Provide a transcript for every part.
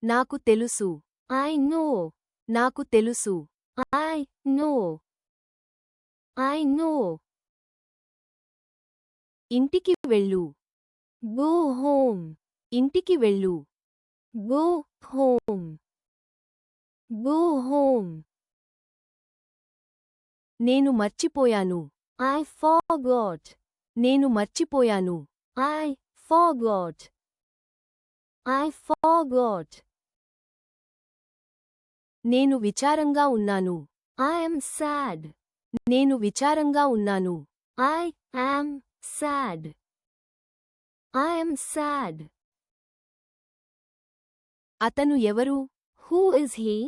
నాకు తెలుసు. I know. నాకు తెలుసు. I know. I know. ఇంటికి వెళ్ళు. Go home. ఇంటికి వెళ్ళు. Go home. Go home. నేను మర్చిపోయాను. I forgot. నేను మర్చిపోయాను. I forgot. I forgot. నేను విచారంగా ఉన్నాను. I am sad. నేను విచారంగా ఉన్నాను. I am sad. I am sad. అతను ఎవరు? Who is he?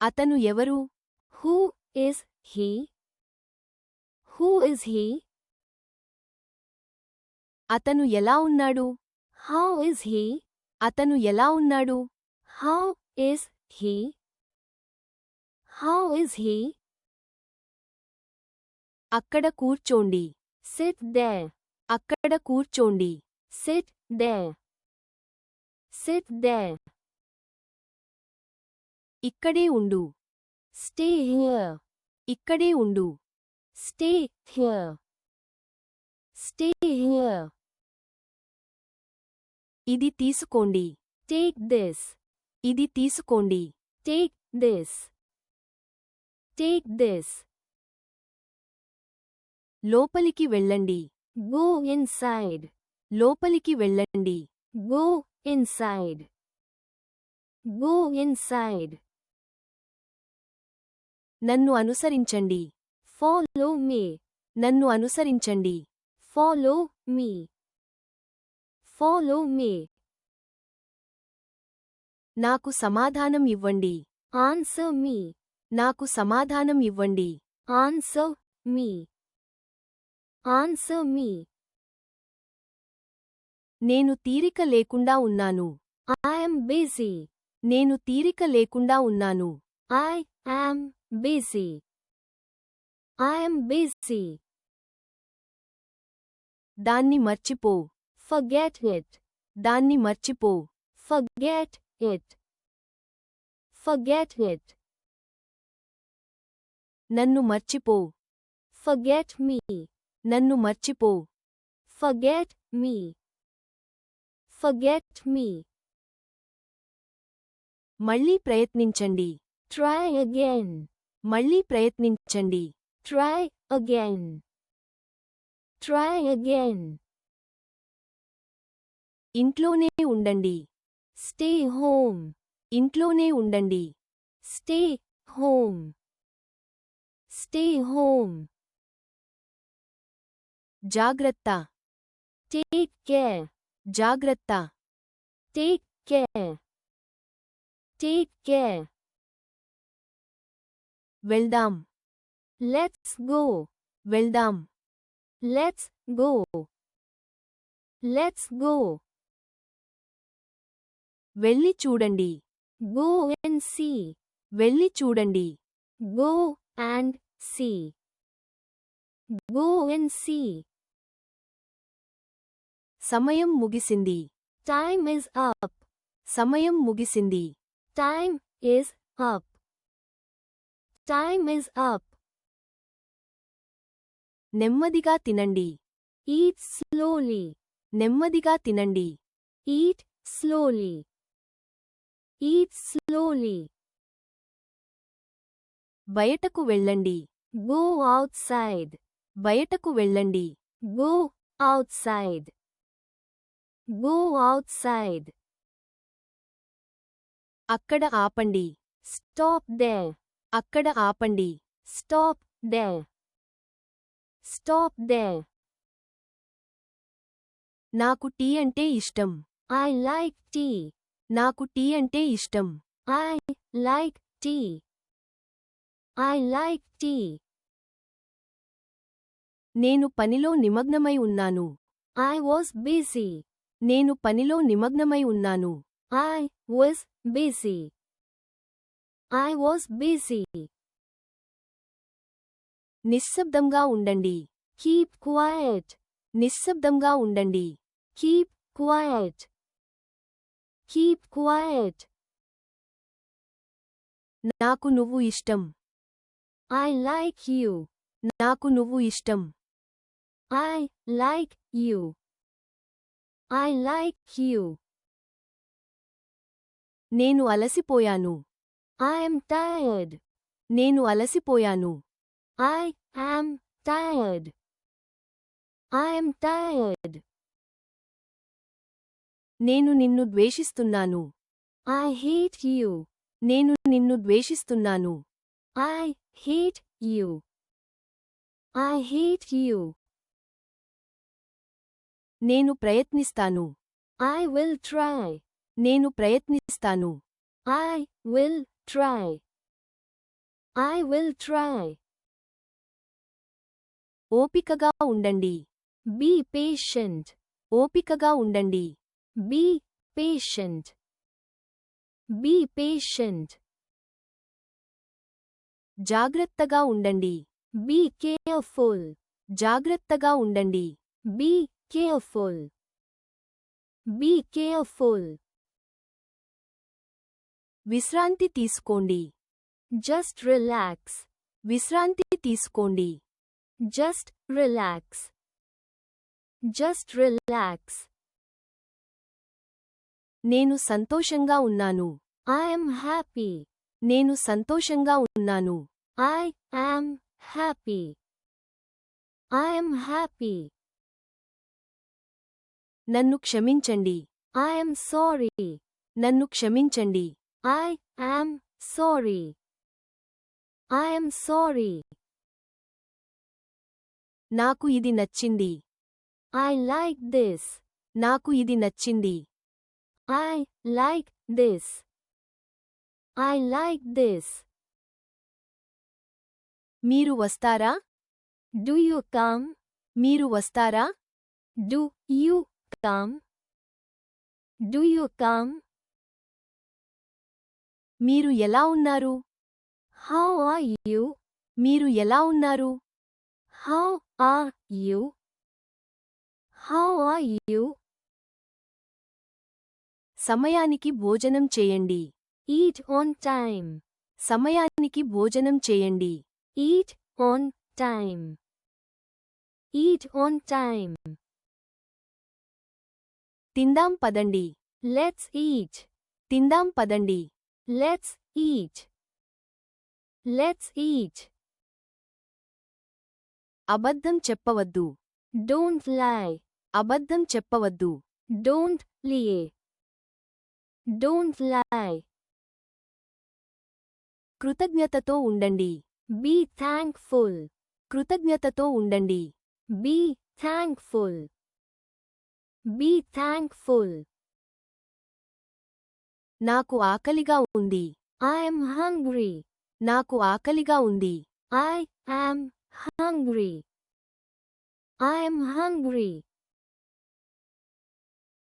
అతను ఎవరు? Who is he? Who is he? అతను ఎలా ఉన్నాడు? How is he? అతను ఎలా ఉన్నాడు? How is he? How is he? అక్కడ కూర్చోండి. Sit there. అక్కడ కూర్చోండి. Sit there. Sit there. ఇక్కడే ఉండు. Stay here. ఇక్కడే ఉండు. Stay here. Stay here. ఇది తీసుకోండి. Take this. ఇది తీసుకోండి. Take this. Take this. లోపలికి వెళ్ళండి. Go inside. లోపలికి వెళ్ళండి. Go inside. Go inside. నన్ను అనుసరించండి. Follow me. నన్ను అనుసరించండి. Follow me. Follow me. నాకు సమాధానం ఇవ్వండి. Answer me. నాకు సమాధానం ఇవ్వండి. Answer me. Answer me. నేను తీరిక లేకుండా ఉన్నాను. I am busy. నేను తీరిక లేకుండా ఉన్నాను. I am busy. I am busy. దాన్ని మర్చిపో. Forget it. దాన్ని మర్చిపో. Forget it. Forget it. నన్ను మర్చిపో. Forget me. నన్ను మర్చిపో. Forget me. Forget me. మళ్ళీ ప్రయత్నించండి. Try again. మళ్ళీ ప్రయత్నించండి. Try again. Try again. ఇంట్లోనే ఉండండి. Stay home. ఇంట్లోనే ఉండండి. Stay home. Stay home. జాగ్రత్త. Take care. జాగ్రత్త. Take care. Take care. వెళ్దాం. Let's go. వెళ్దాం. Let's go. Let's go. వెళ్ళి చూడండి. Go and see. వెళ్ళి చూడండి. Go and see. Go and see. సమయం ముగిసింది. Time is up. సమయం ముగిసింది. Time is up. Time is up. నెమ్మదిగా తినండి. Eat slowly. నెమ్మదిగా తినండి. Eat slowly. Eat slowly. బయటకు వెళ్ళండి. Go outside. బయటకు వెళ్ళండి. Go outside. Go outside. అక్కడ ఆపండి. Stop there. అక్కడ ఆపండి. Stop there. Stop there. నాకు టీ అంటే ఇష్టం. I like tea. నాకు టీ అంటే ఇష్టం. I like tea. I like tea. నేను పనిలో నిమగ్నమై ఉన్నాను. I was busy. నేను పనిలో నిమగ్నమై ఉన్నాను. I was busy. I was busy. నిశ్శబ్దంగా ఉండండి. Keep quiet. నిశ్శబ్దంగా ఉండండి. Keep quiet. Keep quiet. నాకు నువ్వు ఇష్టం. I like you. నాకు నువ్వు ఇష్టం. I like you. I like you. నేను అలసిపోయాను. I am tired. నేను అలసిపోయాను. I am tired. I am tired. నేను నిన్ను ద్వేషిస్తున్నాను. I hate you. నేను నిన్ను ద్వేషిస్తున్నాను. I hate you. I hate you. నేను ప్రయత్నిస్తాను. I will try. నేను ప్రయత్నిస్తాను. I will try. I will try. ఓపికగా ఉండండి. Be patient. ఓపికగా ఉండండి. Be patient. Be patient. జాగ్రత్తగా ఉండండి. Be careful. జాగ్రత్తగా ఉండండి. Be careful. Be careful. విశ్రాంతి తీసుకోండి. Just relax. విశ్రాంతి తీసుకోండి. Just relax. Just relax. నేను సంతోషంగా ఉన్నాను. I am happy. నేను సంతోషంగా ఉన్నాను. I am happy. I am happy. నన్ను క్షమించండి. I am sorry. నన్ను క్షమించండి. I am sorry. I am sorry. నాకు ఇది నచ్చింది. I like this. నాకు ఇది నచ్చింది. I like this. I like this. మీరు వస్తారా? Do you come? మీరు వస్తారా? Do you come? Do you come? మీరు ఎలా ఉన్నారు? How are you? మీరు ఎలా ఉన్నారు? How are you? How are you? సమయానికి భోజనం చేయండి. Eat on time. సమయానికి భోజనం చేయండి. Eat on time. Eat on time. తిందాం పదండి. Let's eat. తిందాం పదండి. Let's eat. Let's eat. అబద్ధం చెప్పవద్దు. Don't lie. అబద్ధం చెప్పవద్దు. Don't lie. Don't lie. కృతజ్ఞతతో ఉండండి. Be thankful. కృతజ్ఞతతో ఉండండి. Be thankful. Be thankful. నాకు ఆకలిగా ఉంది. I am hungry. నాకు ఆకలిగా ఉంది. I am hungry. I am hungry.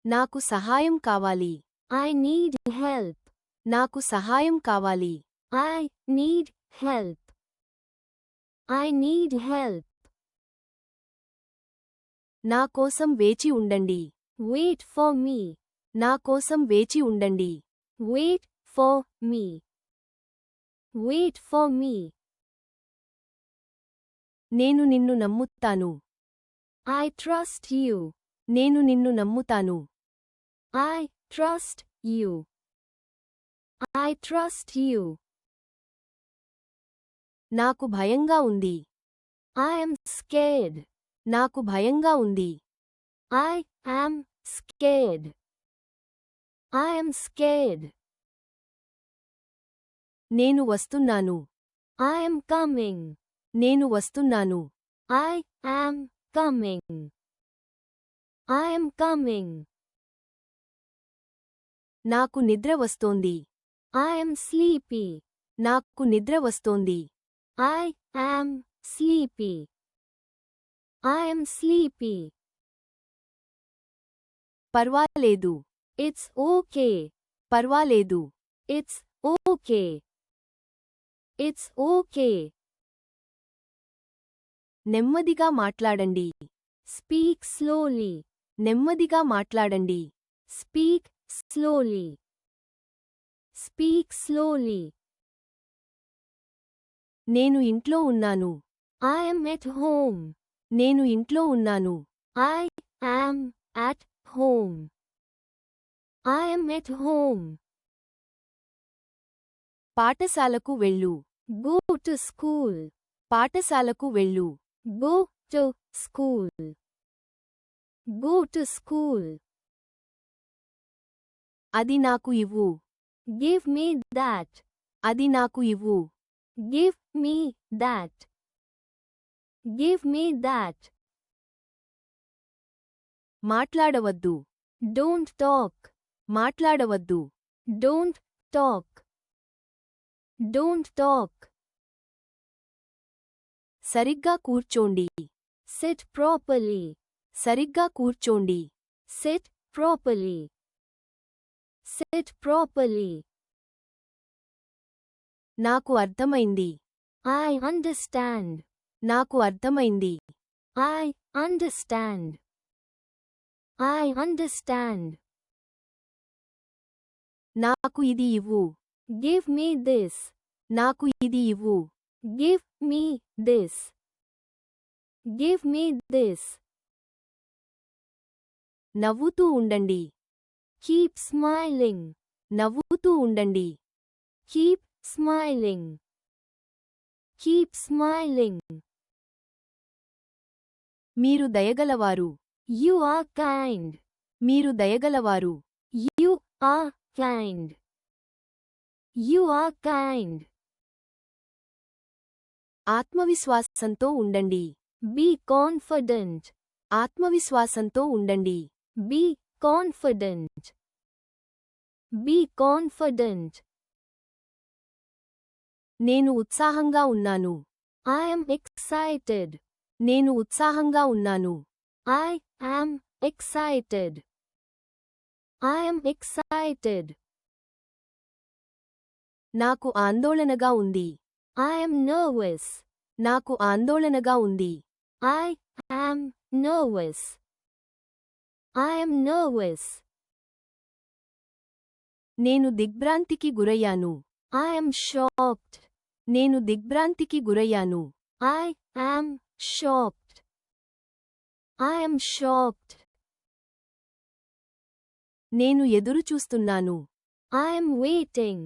నాకు సహాయం కావాలి. I need help. నాకు సహాయం కావాలి. I need help. I need help. నా కోసం వేచి ఉండండి. Wait for me. నా కోసం వేచి ఉండండి. Wait for me. Wait for me. నేను నిన్ను నమ్ముతాను. I trust you. నేను నిన్ను నమ్ముతాను. I trust you. I trust you. నాకు భయంగా ఉంది. I am scared. నాకు భయంగా ఉంది. I am scared. I am scared. నేను వస్తున్నాను. I am coming. నేను వస్తున్నాను. I am coming. I am coming. నాకు నిద్ర వస్తోంది. I am sleepy. నాకు నిద్ర వస్తోంది. I am sleepy. I am sleepy. పర్వాలేదు. It's okay. పర్వాలేదు. It's okay. It's okay. నెమ్మదిగా మాట్లాడండి. Speak slowly. నెమ్మదిగా మాట్లాడండి. Speak slowly. Speak slowly. నేను ఇంట్లో ఉన్నాను. I am at home. నేను ఇంట్లో ఉన్నాను. I am at home. I am at home. పాఠశాలకు వెళ్ళు. Go to school. పాఠశాలకు వెళ్ళు. Go to school. Go to school. అది నాకు ఇవ్వు. Give me that. అది నాకు ఇవ్వు. Give me that. Give me that. మాట్లాడవద్దు. Don't talk. మాట్లాడవద్దు. Don't talk. Don't talk. సరిగ్గా కూర్చోండి. Sit properly. సరిగ్గా కూర్చోండి. Sit properly. Sit properly. నాకు అర్థమైంది. I understand. నాకు అర్థమైంది. I understand. I understand. నాకు ఇది ఇవ్వు. Give me this. నాకు ఇది ఇవ్వు. Give me this. Give me this. నవ్వుతూ ఉండండి. Keep smiling. నవ్వుతూ ఉండండి. Keep smiling. Keep smiling. మీరు దయగలవారు. You are kind. మీరు దయగలవారు. You are kind. You are kind. ఆత్మవిశ్వాసంతో ఉండండి. Be confident. ఆత్మవిశ్వాసంతో ఉండండి. Be confident. Be confident. నేను ఉత్సాహంగా ఉన్నాను. I am excited. నేను ఉత్సాహంగా ఉన్నాను. I am excited. I am excited. నాకు ఆందోళనగా ఉంది. I am nervous. నాకు ఆందోళనగా ఉంది. I am nervous. I am nervous. నేను దిగ్భ్రాంతికి గురయ్యాను. I am shocked. నేను దిగ్భ్రాంతికి గురయ్యాను. I am shocked. I am shocked. నేను ఎదురుచూస్తున్నాను. I am waiting.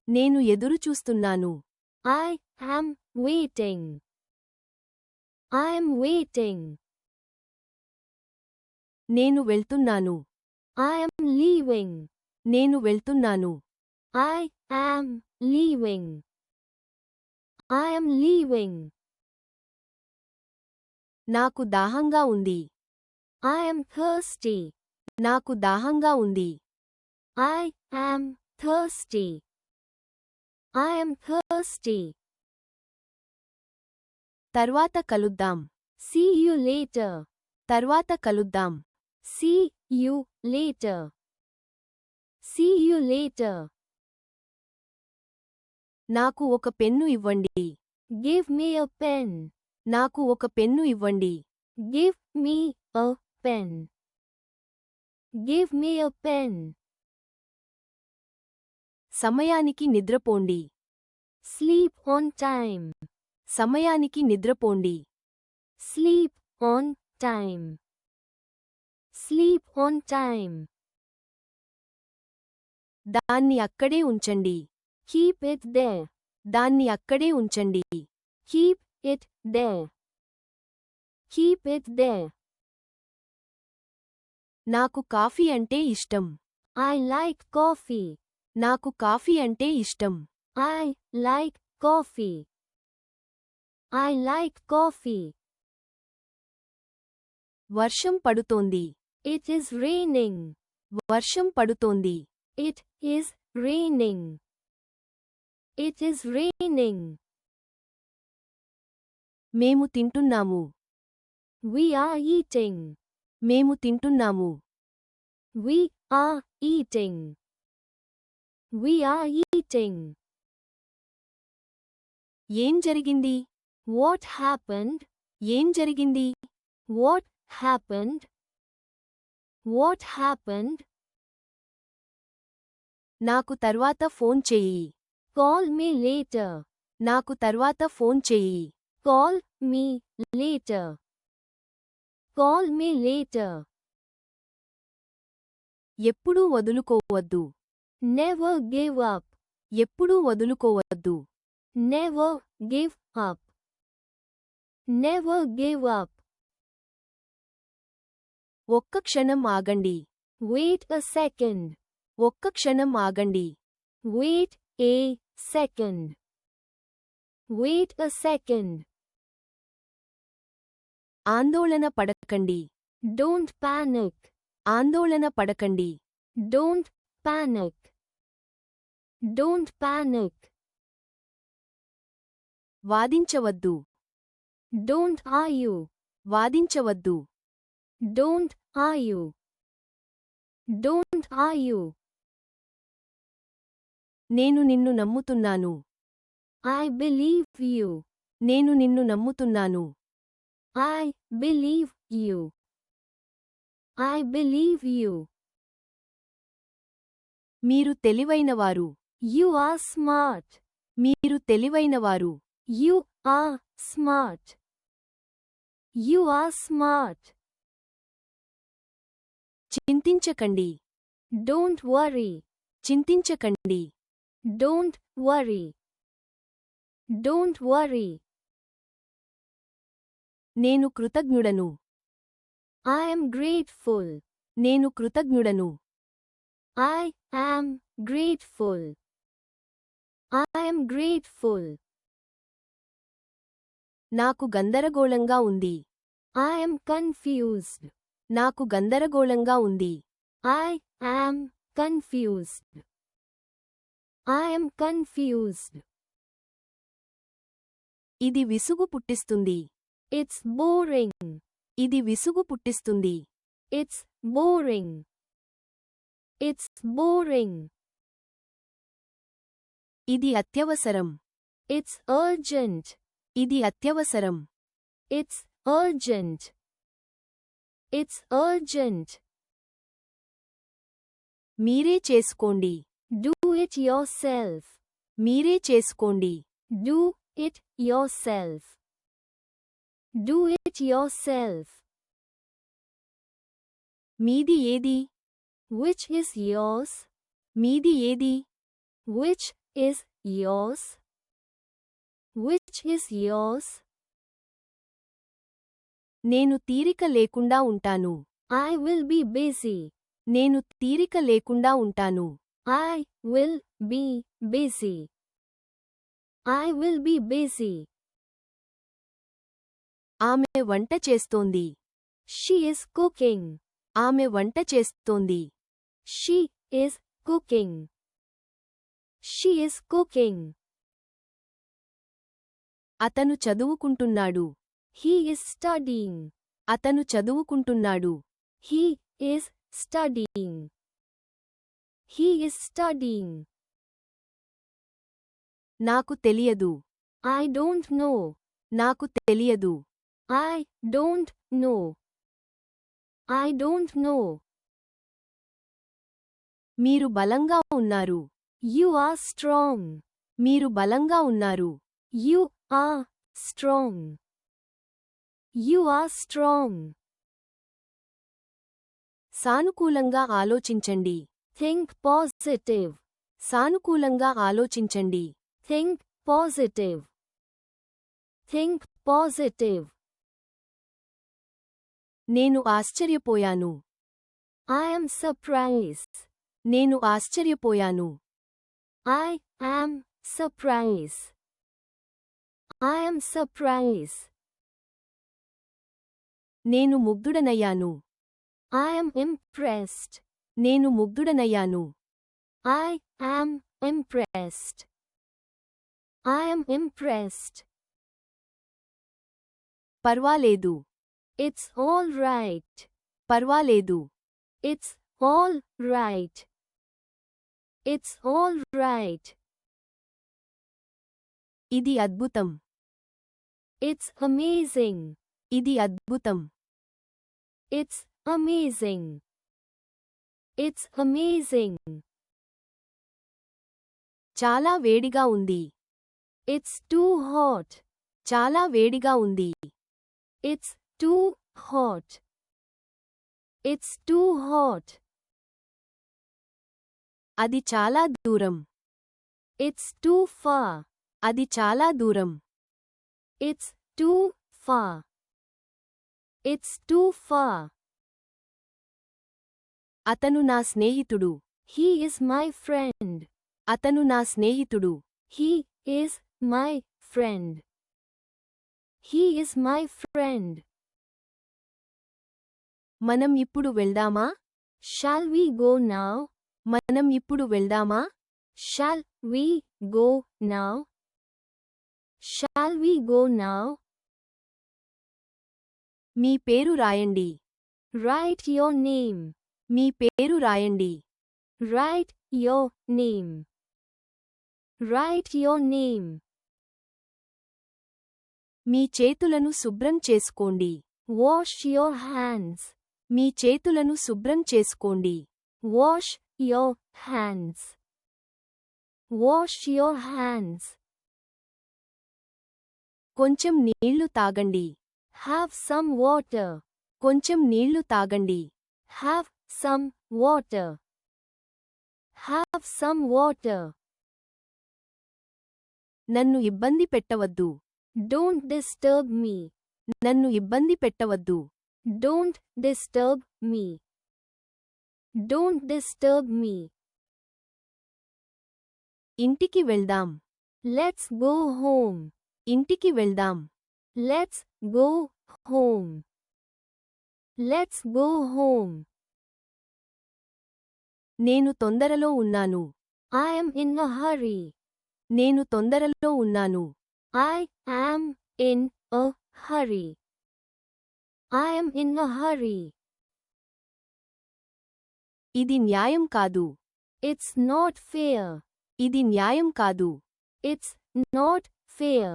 నేను ఎదురుచూస్తున్నాను. I am waiting. I am waiting. నేను వెళ్తున్నాను. I am leaving. నేను వెళ్తున్నాను. I am leaving. I am leaving. నాకు దాహంగా ఉంది. I am thirsty. నాకు దాహంగా ఉంది. I am thirsty. I am thirsty. తర్వాత కలుద్దాం. See you later. తర్వాత కలుద్దాం. See you later. See you later. నాకు ఒక పెన్ను ఇవ్వండి. Give me a pen. నాకు ఒక పెన్ను ఇవ్వండి. Give me a pen. Give me a pen. సమయానికి నిద్రపోండి. Sleep on time. సమయానికి నిద్రపోండి. Sleep on time. Sleep on time. దాన్ని అక్కడే ఉంచండి. Keep it there. దాన్ని అక్కడే ఉంచండి. Keep it there. Keep it there. నాకు కాఫీ అంటే ఇష్టం. I like coffee. నాకు కాఫీ అంటే ఇష్టం. I like coffee. I like coffee. వర్షం పడుతోంది. It is raining. వర్షం పడుతోంది. It is raining. It is raining. మేము తింటున్నాము. We are eating. మేము తింటున్నాము. We are eating. We are eating. ఏం జరిగింది? What happened? ఏం జరిగింది? What happened? What happened? నాకు తర్వాత ఫోన్ చెయ్యి. Call me later. నాకు తర్వాత ఫోన్ చెయ్యి. Call me later. Call me later. ఎప్పుడూ వదులుకోవద్దు. Never give up. ఎప్పుడూ వదులుకోవద్దు. Never give up. Never give up. ఒక్క క్షణం ఆగండి. Wait a second. ఒక్క క్షణం ఆగండి. Wait a second. Wait a second. ఆందోళన పడకండి. Don't panic. ఆందోళన పడకండి. Don't panic. Don't panic. వాదించవద్దు. Don't argue. వాదించవద్దు. Don't argue. Don't argue. నేను నిన్ను నమ్ముతున్నాను. I believe you. నేను నిన్ను నమ్ముతున్నాను. I believe you. I believe you. మీరు తెలివైనవారు. You are smart. మీరు తెలివైనవారు. You are smart. You are smart. చింతించకండి. Don't worry. చింతించకండి. Don't worry. Don't worry. నేను కృతజ్ఞుడను. I am grateful. నేను కృతజ్ఞుడను. I am grateful. I am grateful. నాకు గందరగోళంగా ఉంది. I am confused. నాకు గందరగోళంగా ఉంది. I am confused. I am confused. ఇది విసుగు పుట్టిస్తుంది. It's boring. ఇది విసుగు పుట్టిస్తుంది. It's boring. It's boring. ఇది అత్యవసరం. It's urgent. ఇది అత్యవసరం. It's urgent. It's urgent. మీరే చేసుకోండి. Do it yourself. మీరే చేసుకోండి. Do it yourself. Do it yourself. మీది ఏది? Which is yours? మీది ఏది? Which is yours? Which is yours? నేను తీరిక లేకుండా ఉంటాను. I will be busy. నేను తీరిక లేకుండా ఉంటాను. I will be busy. I will be busy. ఆమె వంట చేస్తోంది. She is cooking. ఆమె వంట చేస్తోంది. She is cooking. She is cooking. అతను చదువుకుంటున్నాడు. He is studying. అతను చదువుకుంటున్నాడు. He is studying. He is studying. నాకు తెలియదు. I don't know. నాకు తెలియదు. I don't know. I don't know. మీరు బలంగా ఉన్నారు. You are strong. మీరు బలంగా ఉన్నారు. You are strong. You are strong. సానుకూలంగా ఆలోచించండి. Think positive. సానుకూలంగా ఆలోచించండి. Think positive. Think positive. నేను ఆశ్చర్యపోయాను. I am surprised. నేను ఆశ్చర్యపోయాను. I am surprised. I am surprised. నేను ముగ్ధుడనయ్యాను. I am impressed. నేను ముగ్ధుడనయ్యాను. I am impressed. I am impressed. పర్వాలేదు. It's all right. పర్వాలేదు. It's all right. It's all right. ఇది అద్భుతం. It's amazing. ఇది అద్భుతం. It's amazing. It's amazing. చాలా వేడిగా ఉంది. It's too hot. చాలా వేడిగా ఉంది. It's too hot. It's too hot. అది చాలా దూరం. It's too far. అది చాలా దూరం. It's too far. It's too far. అతను నా స్నేహితుడు. He is my friend. అతను నా స్నేహితుడు. He is my friend. He is my friend. మనం ఇప్పుడు వెళ్దామా? Shall we go now? మనం ఇప్పుడు వెళ్దామా? Shall we go now? Shall we go now? మీ పేరు రాయండి. Write your name. మీ పేరు రాయండి. Write your name. Write your name. మీ చేతులను శుభ్రం చేసుకోండి. Wash your hands. మీ చేతులను శుభ్రం చేసుకోండి. Wash your hands. Wash your hands. కొంచెం నీళ్లు తాగండి. Have some water. కొంచెం నీళ్లు తాగండి. Have some water. Have some water. నన్ను ఇబ్బంది పెట్టవద్దు. Don't disturb me. నన్ను ఇబ్బంది పెట్టవద్దు. Don't disturb me. Don't disturb me. ఇంటికి వెళ్దాం. Let's go home. ఇంటికి వెళ్దాం. Let's go home. Let's go home. నేను తొందరలో ఉన్నాను. I am in a hurry. నేను తొందరలో ఉన్నాను. I am in a hurry. I am in a hurry. ఇది న్యాయం కాదు. It's not fair. ఇది న్యాయం కాదు. It's not fair.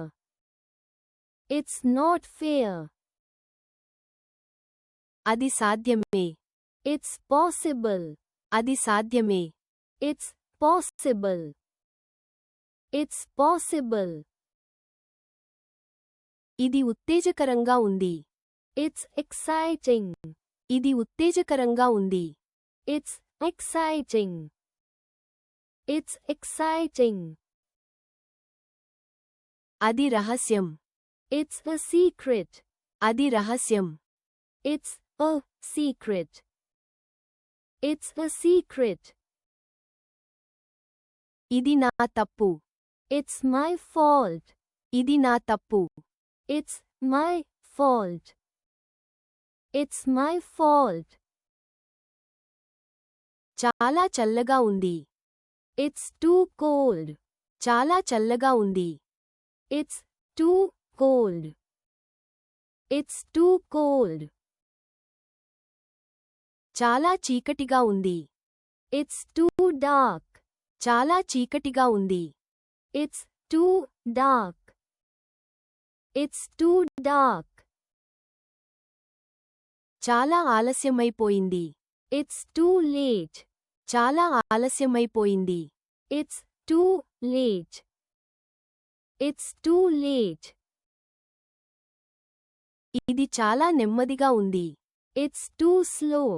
It's not fair. అది సాధ్యమే. It's possible. అది సాధ్యమే. It's possible. It's possible. ఇది ఉత్తేజకరంగా ఉంది. It's exciting. ఇది ఉత్తేజకరంగా ఉంది. It's exciting. It's exciting. అది రహస్యం. It's a secret. అది రహస్యం. It's a secret. It's a secret. ఇది నా తప్పు. It's my fault. ఇది నా తప్పు. It's my fault. It's my fault. చాలా చల్లగా ఉంది. It's too cold. చాలా చల్లగా ఉంది. It's too cold. It's too cold. చాలా చీకటిగా ఉంది. It's too dark. చాలా చీకటిగా ఉంది. It's too dark. It's too dark. చాలా ఆలస్యమైపోయింది. It's too late. చాలా ఆలస్యమైపోయింది. It's too late. It's too late. ఇది చాలా నెమ్మదిగా ఉంది. It's too slow.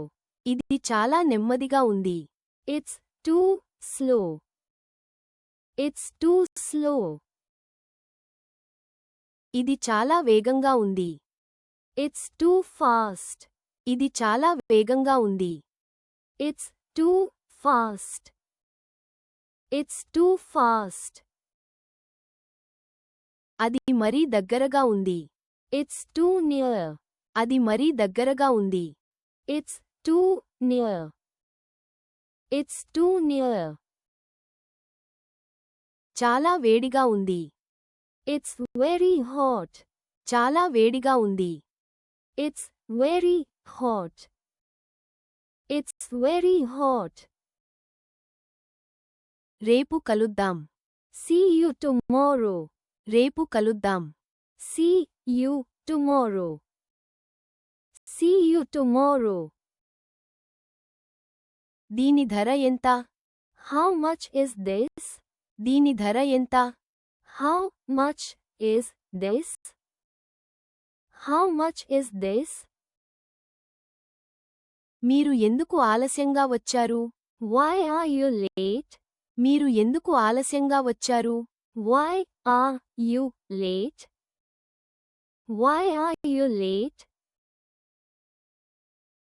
ఇది చాలా నెమ్మదిగా ఉంది. It's too slow. It's too slow. ఇది చాలా వేగంగా ఉంది. It's too fast. ఇది చాలా వేగంగా ఉంది. It's too fast. It's too fast. అది మరీ దగ్గరగా ఉంది. It's too near. అది మరీ దగ్గరగా ఉంది. It's too near. It's too near. చాలా వేడిగా ఉంది. It's very hot. చాలా వేడిగా ఉంది. It's very hot. It's very hot. రేపు కలుద్దాం. See you tomorrow. రేపు కలుద్దాం. See you tomorrow. See you tomorrow. దీని ధర ఎంత? How much is this? దీని ధర ఎంత? How much is this? How much is this? మీరు ఎందుకు ఆలస్యంగా వచ్చారు? Why are you late? మీరు ఎందుకు ఆలస్యంగా వచ్చారు? Why are you late? Why are you late?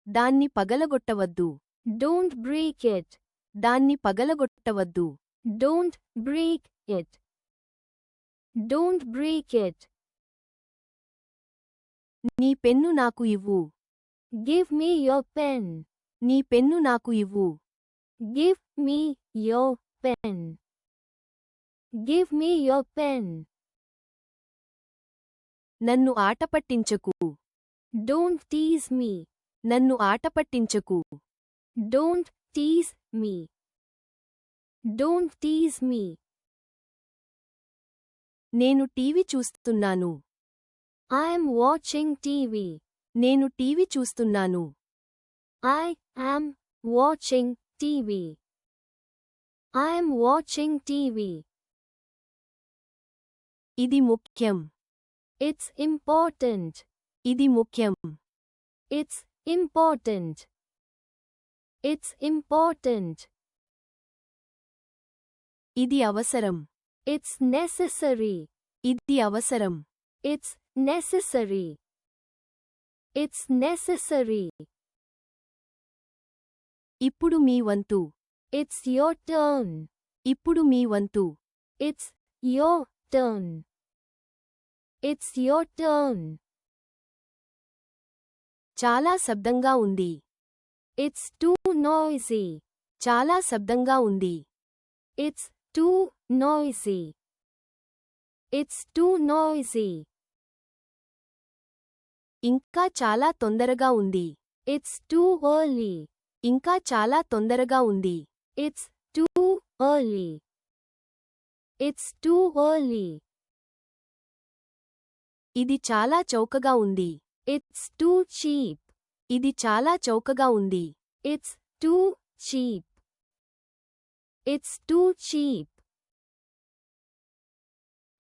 దాన్ని పగలగొట్టవద్దు. Don't break it. దాన్ని పగలగొట్టవద్దు. Don't break it. Don't break it. నీ పెన్ను నాకు ఇవ్వు. Give me your pen. నీ పెన్ను నాకు ఇవ్వు. Give me your pen. Give me your pen. నన్ను ఆటపట్టించకు. Don't tease me. నన్ను ఆటపట్టించకు. Don't tease me. Don't tease me. నేను టీవీ చూస్తున్నాను. I am watching TV. నేను టీవీ చూస్తున్నాను. I am watching TV. I am watching TV. ఇది ముఖ్యం. It's important. ఇది ముఖ్యం. It's important. It's important. ఇది అవసరం. It's necessary. ఇది అవసరం. It's necessary. It's necessary. ఇప్పుడు మీ వంతు. It's your turn. ఇప్పుడు మీ వంతు. It's your turn. It's your turn. చాలా శబ్దంగా ఉంది. It's too noisy. చాలా శబ్దంగా ఉంది. It's too noisy. It's too noisy. ఇంకా చాలా తొందరగా ఉంది. It's too early. ఇంకా చాలా తొందరగా ఉంది. It's too early. It's too early. ఇది చాలా చౌకగా ఉంది. It's too cheap. ఇది చాలా చౌకగా ఉంది. It's too cheap. It's too cheap.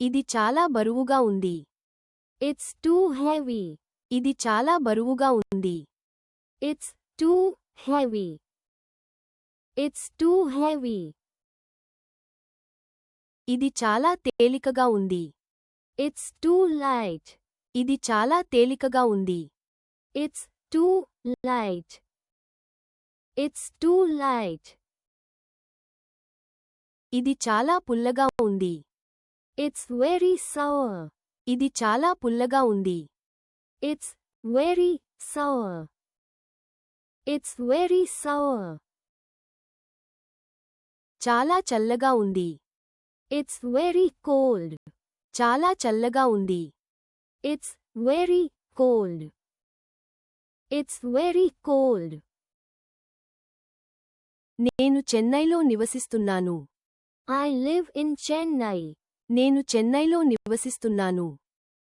ఇది చాలా బరువుగా ఉంది. It's too heavy. ఇది చాలా బరువుగా ఉంది. It's too heavy. It's too heavy. ఇది చాలా తేలికగా ఉంది. It's too light. ఇది చాలా తేలికగా ఉంది. It's too light. It's too light. ఇది చాలా పుల్లగా ఉంది. It's very sour. ఇది చాలా పుల్లగా ఉంది. It's very sour. It's very sour. చాలా చల్లగా ఉంది. It's very cold. చాలా చల్లగా ఉంది. It's very cold. It's very cold. నేను చెన్నైలో నివసిస్తున్నాను. I live in Chennai. నేను చెన్నైలో నివసిస్తున్నాను.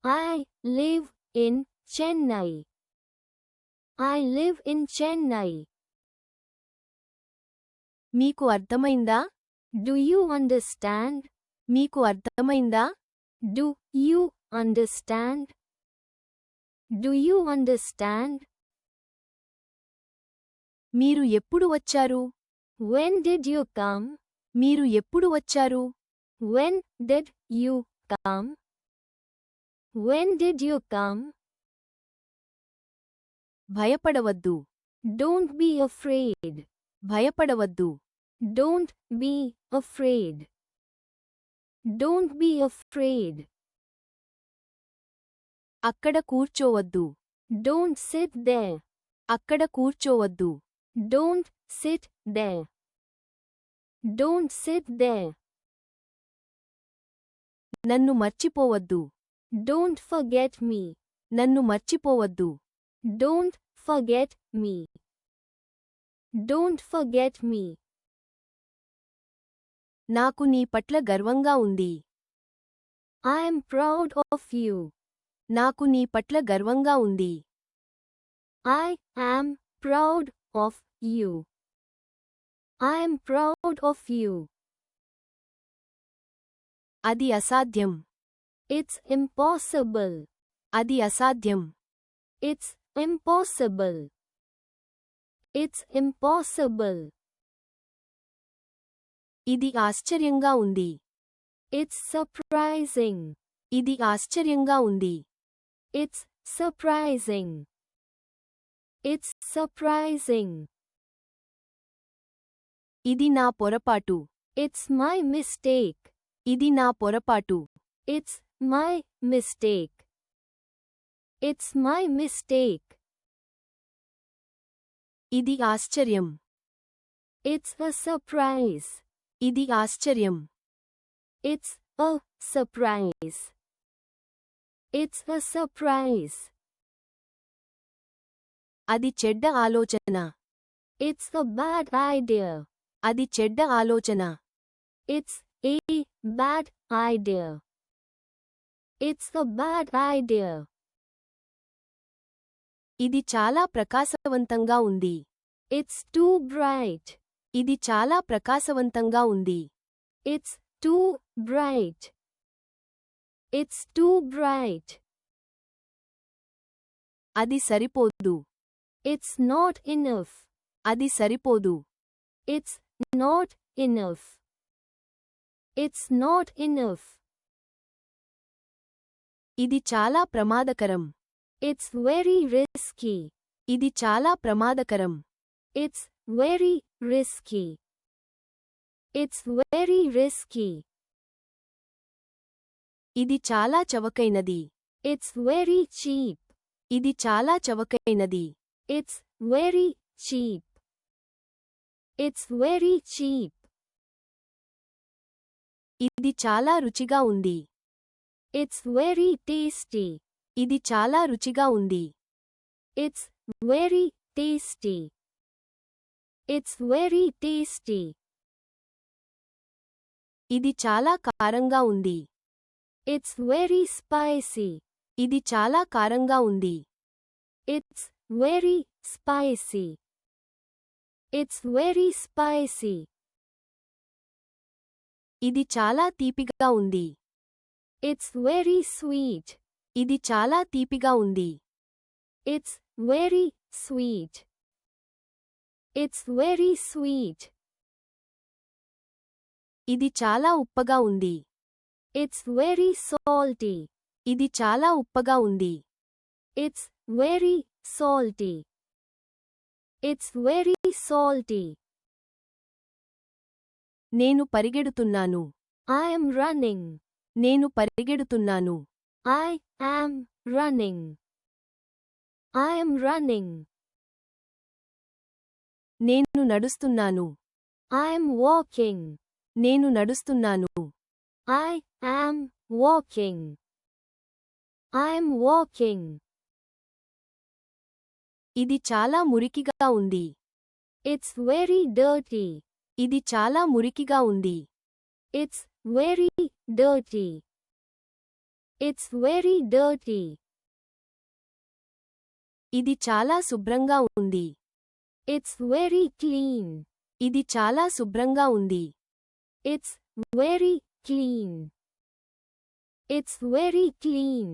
I live in Chennai. I live in Chennai. మీకు అర్థమైందా? Do you understand? మీకు అర్థమైందా? Do you understand? Do you understand? మీరు ఎప్పుడు వచ్చారు? When did you come? మీరు ఎప్పుడు వచ్చారు? When did you come? When did you come? భయపడవద్దు. Don't be afraid. భయపడవద్దు. Don't be afraid. Don't be afraid. అక్కడ కూర్చోవద్దు. Don't sit there. అక్కడ కూర్చోవద్దు. Don't sit there. Don't sit there. నన్ను మర్చిపోవద్దు. Don't forget me. నన్ను మర్చిపోవద్దు. Don't forget me. Don't forget me. నాకు నీ పట్ల గర్వంగా ఉంది. I am proud of you. నాకు నీ పట్ల గర్వంగా ఉంది. I am proud of you. I am proud of you. అది అసాధ్యం. It's impossible. అది అసాధ్యం. It's impossible. It's impossible. ఇది ఆశ్చర్యంగా ఉంది. It's surprising. ఇది ఆశ్చర్యంగా ఉంది. It's surprising. It's surprising. ఇది నా పొరపాటు. It's my mistake. ఇది నా పొరపాటు. It's my mistake. It's my mistake. ఇది ఆశ్చర్యం. It's a surprise. ఇది ఆశ్చర్యం. It's a surprise. It's a surprise. అది చెడ్డ ఆలోచన. It's a bad idea. అది చెడ్డ ఆలోచన. It's a bad idea. It's a bad idea. ఇది చాలా ప్రకాశవంతంగా ఉంది. It's too bright. ఇది చాలా ప్రకాశవంతంగా ఉంది. It's too bright. It's too bright. అది సరిపోదు. It's not enough. అది సరిపోదు. It's not enough. It's not enough. ఇది చాలా ప్రమాదకరం. It's very risky. ఇది చాలా ప్రమాదకరం. It's very risky. It's very risky. ఇది చాలా చవకైనది. It's very cheap. ఇది చాలా చవకైనది. It's very cheap. It's very cheap. ఇది చాలా రుచిగా ఉంది. It's very tasty. ఇది చాలా రుచిగా ఉంది. It's very tasty. It's very tasty. ఇది చాలా కారంగా ఉంది. It's very spicy. ఇది చాలా కారంగా ఉంది. It's very spicy. It's very spicy. ఇది చాలా తీపిగా ఉంది. It's very sweet. ఇది చాలా తీపిగా ఉంది. It's very sweet. It's very sweet. ఇది చాలా ఉప్పగా ఉంది. It's very salty. ఇది చాలా ఉప్పగా ఉంది. It's very salty. It's very salty. నేను పరిగెడుతున్నాను. I am running. నేను పరిగెడుతున్నాను. I am running. I am running. నేను నడుస్తున్నాను. I am walking. నేను నడుస్తున్నాను. I am walking. I am walking. ఇది చాలా మురికిగా ఉంది. It's very dirty. ఇది చాలా మురికిగా ఉంది. It's very dirty. It's very dirty. ఇది చాలా శుభ్రంగా ఉంది. It's very clean. ఇది చాలా శుభ్రంగా ఉంది. It's very clean. It's very clean.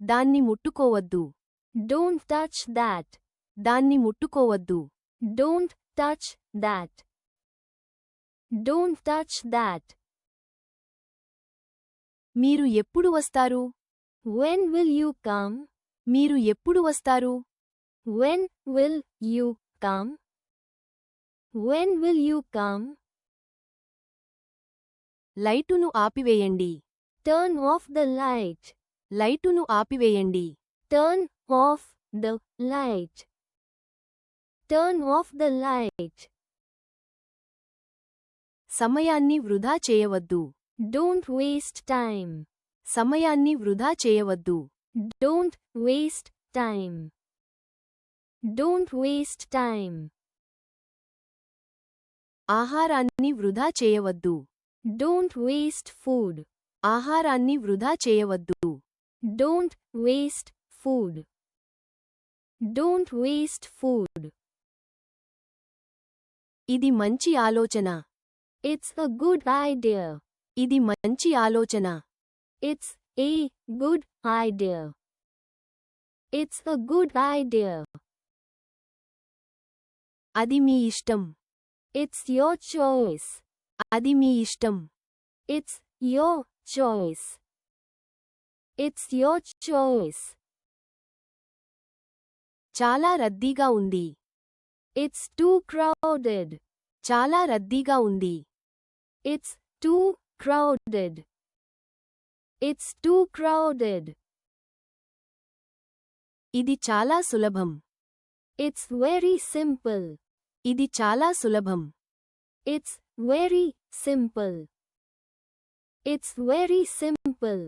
దాన్ని ముట్టుకోవద్దు. Don't touch that. దాన్ని ముట్టుకోవద్దు. Don't touch that. Don't touch that. మీరు ఎప్పుడు వస్తారు? When will you come? మీరు ఎప్పుడు వస్తారు? When will you come? When will you come? లైటును ఆపివేయండి. Turn off the light. లైటును ఆపివేయండి. Turn off the light. Turn off the light. సమయాన్ని వృధా చేయవద్దు. Don't waste time. సమయాన్ని వృధా చేయవద్దు. Don't waste time. Don't waste time. ఆహారాన్ని వృధా చేయవద్దు. Don't waste food. ఆహారాన్ని వృధా చేయవద్దు. Don't waste food. Don't waste food. ఇది మంచి ఆలోచన. It's a good idea. ఇది మంచి ఆలోచన. It's a good idea. It's a good idea. అది మీ ఇష్టం. It's your choice. అది మీ ఇష్టం. It's your choice. It's your choice. చాలా రద్దీగా ఉంది. It's too crowded. చాలా రద్దీగా ఉంది. It's too crowded. It's too crowded. ఇది చాలా సులభం. It's very simple. ఇది చాలా సులభం. It's very simple. It's very simple.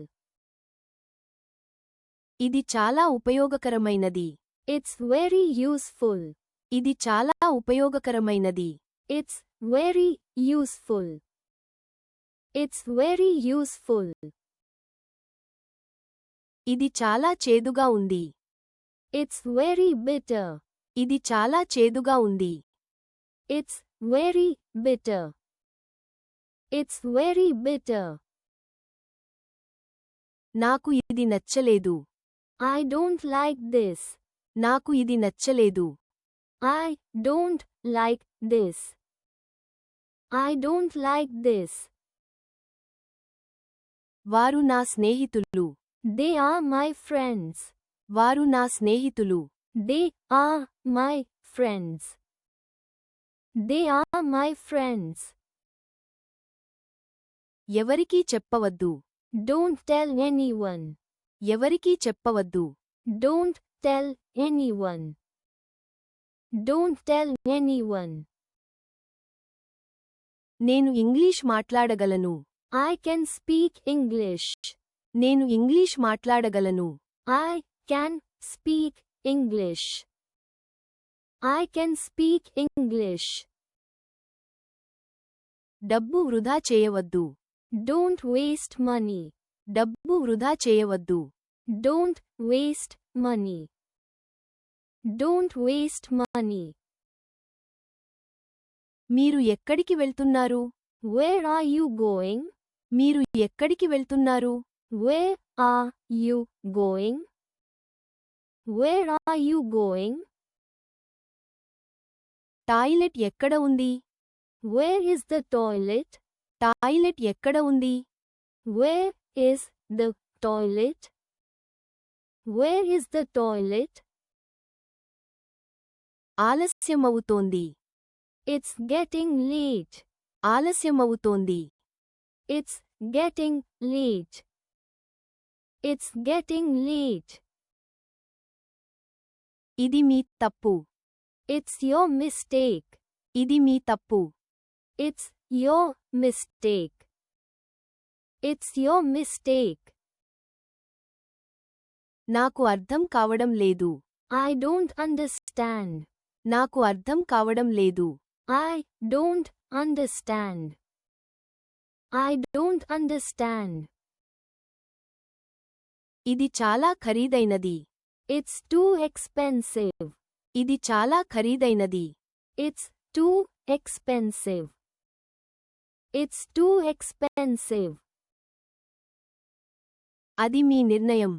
ఇది చాలా ఉపయోగకరమైనది. It's very useful. ఇది చాలా ఉపయోగకరమైనది. It's very useful. It's very useful. ఇది చాలా చేదుగా ఉంది. It's very bitter. ఇది చాలా చేదుగా ఉంది. It's very bitter. It's very bitter. నాకు ఇది నచ్చలేదు. I don't like this. నాకు ఇది నచ్చలేదు. I don't like this. I don't like this. వారు నా స్నేహితులు. They are my friends. వారు నా స్నేహితులు. They are my friends. They are my friends. ఎవరికీ చెప్పవద్దు. Don't tell anyone. ఎవరికీ చెప్పవద్దు. Don't tell anyone. Don't tell anyone. నేను ఇంగ్లీష్ మాట్లాడగలను. I can speak English. నేను ఇంగ్లీష్ మాట్లాడగలను. I can speak English. I can speak English. డబ్బు వృధా చేయవద్దు. Don't waste money. డబ్బు వృధా చేయవద్దు. Don't waste money. Don't waste money. మీరు ఎక్కడికి వెళ్తున్నారు? Where are you going? మీరు ఎక్కడికి వెళ్తున్నారు? Where are you going? Where are you going? Toilet ఎక్కడ ఉంది? Where is the toilet? Toilet ఎక్కడ ఉంది? Where is the toilet? Where is the toilet? ఆలస్యమవుతోంది. It's getting late. ఆలస్యమవుతోంది. It's getting late. It's getting late. ఇది మీ తప్పు. It's your mistake. ఇది మీ తప్పు. It's your mistake. It's your mistake. నాకు అర్థం కావడం లేదు. I don't understand. నాకు అర్థం కావడం లేదు. I don't understand. I don't understand. ఇది చాలా ఖరీదైనది. It's too expensive. ఇది చాలా ఖరీదైనది. It's too expensive. It's too expensive. అది మీ నిర్ణయం.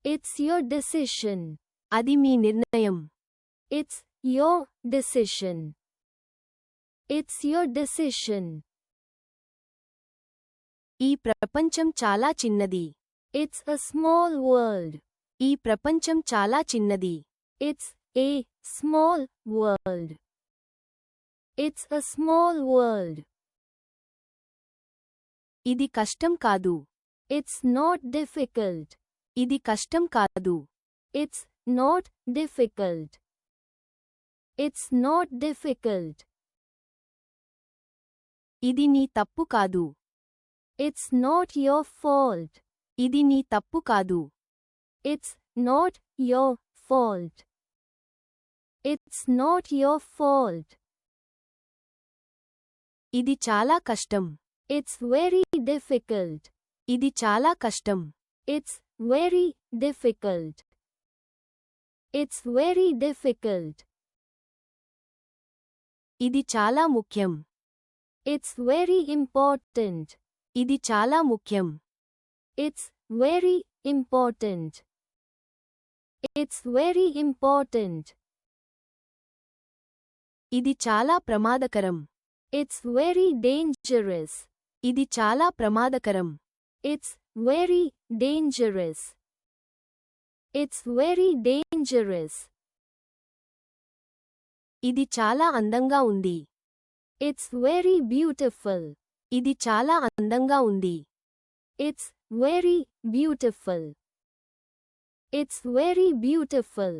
It's your decision. అది మీ నిర్ణయం. It's your decision. It's your decision. ఈ ప్రపంచం చాలా చిన్నది. It's a small world. ఈ ప్రపంచం చాలా చిన్నది. It's a small world. It's a small world. ఇది కష్టం కాదు. It's not difficult. ఇది కష్టం కాదు. It's not difficult. It's not difficult. ఇది నీ తప్పు కాదు. It's not your fault. ఇది నీ తప్పు కాదు. It's not your fault. It's not your fault. ఇది చాలా కష్టం. It's very difficult. ఇది చాలా కష్టం. It's very difficult. It's very difficult. ఇది చాలా ముఖ్యం. It's very important. ఇది చాలా ముఖ్యం. It's very important. It's very important. ఇది చాలా ప్రమాదకరం. It's very dangerous. ఇది చాలా ప్రమాదకరం. It's very dangerous. It's very dangerous. ఇది చాలా అందంగా ఉంది. It's very beautiful. ఇది చాలా అందంగా ఉంది. It's very beautiful. It's very beautiful.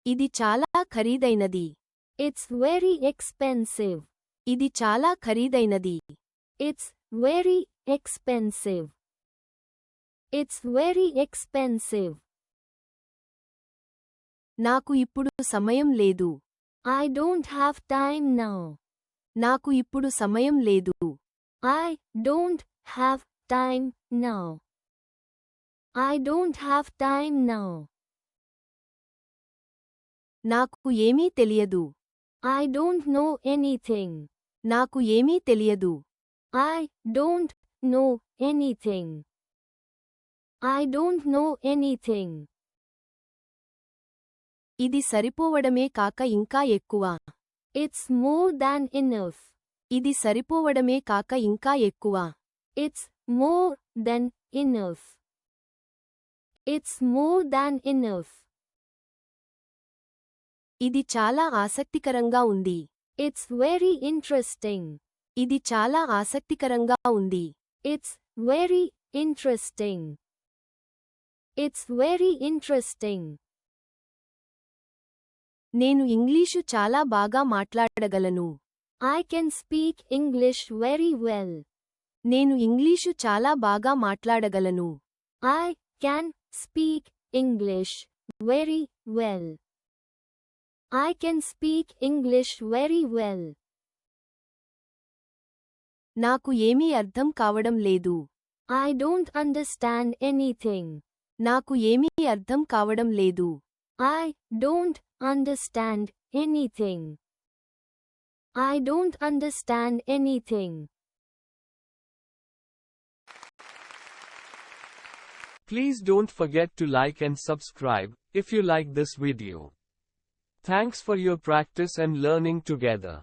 ఇది చాలా ఖరీదైనది. It's very expensive. ఇది చాలా ఖరీదైనది. It's very expensive. It's very expensive. నాకు ఇప్పుడు సమయం లేదు. I don't have time now. నాకు ఇప్పుడు సమయం లేదు. I don't have time now. I don't have time now. నాకు ఏమీ తెలియదు. I don't know anything. నాకు ఏమీ తెలియదు. I don't know anything. I don't know anything. ఇది సరిపోవడమే కాక ఇంకా ఎక్కువ. It's more than enough. ఇది సరిపోవడమే కాక ఇంకా ఎక్కువ. It's more than enough. It's more than enough. ఇది చాలా ఆసక్తికరంగా ఉంది. It's very interesting. ఇది చాలా ఆసక్తికరంగా ఉంది. It's very interesting. It's very interesting. నేను ఇంగ్లీషు చాలా బాగా మాట్లాడగలను. I can speak English very well. నేను ఇంగ్లీషు చాలా బాగా మాట్లాడగలను. I can speak English very well. I can speak English very well. నాకు ఏమీ అర్థం కావడం లేదు. I don't understand anything. నాకు ఏమీ అర్థం కావడం లేదు. I don't understand anything. I don't understand anything. Please don't forget to like and subscribe if you like this video. Thanks for your practice and learning together.